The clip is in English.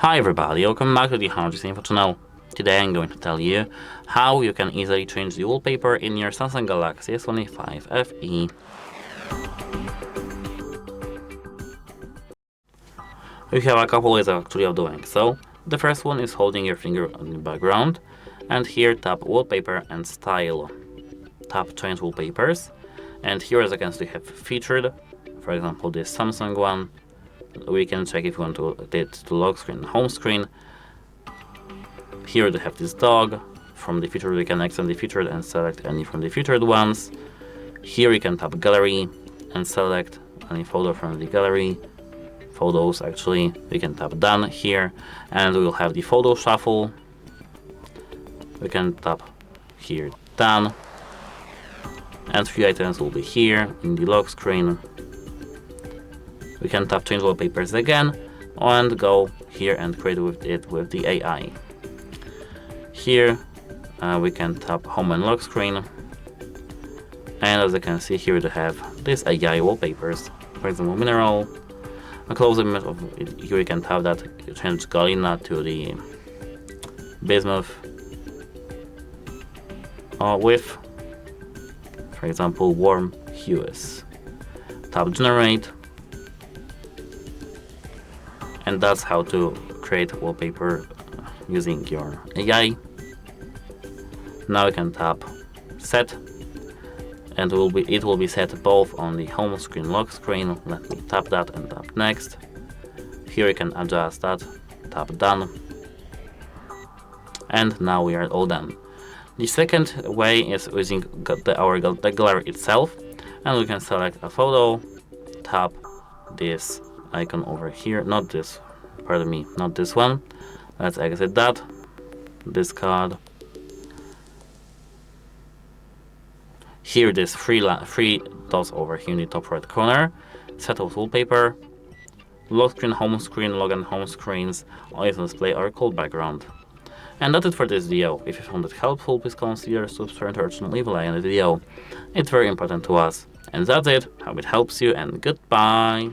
Hi everybody, welcome back to the HardReset.Info channel. Today I'm going to tell you how you can easily change the wallpaper in your Samsung Galaxy S25 FE. We have a couple ways actually of doing so. The first one is holding your finger on the background, and here tap Wallpaper and Style. Tap Change Wallpapers, and here as you can see have featured, for example this Samsung one. We can check if you want to edit to lock screen, home screen. Here they have this dog. From the featured we can extend the featured and select any from the featured ones. Here you can tap gallery and select any photo from the gallery. Photos actually, we can tap done here and we will have the photo shuffle. We can tap here done, and few items will be here in the lock screen. We can tap change wallpapers again and go here and create with it with the AI. Here we can tap home and lock screen, and as you can see here we have this AI wallpapers. For example, mineral. A close image of it, here you can tap that, change Galena to the bismuth with, for example, warm hues. Tap generate, and that's how to create wallpaper using your AI. Now you can tap set, and it will be set both on the home screen, lock screen. Let me tap that and tap next. Here you can adjust that, tap done, and now we are all done. The second way is using the gallery itself, and we can select a photo, tap this icon over here, not this one. Let's exit that, discard. Here this three dots over here in the top right corner. Set of wallpaper, lock screen, home screen, log and home screens, always on display or cold background. And that's it for this video. If you found it helpful, please consider subscribing to our channel, leave a like on the video. It's very important to us. And that's it. Hope it helps you, and goodbye.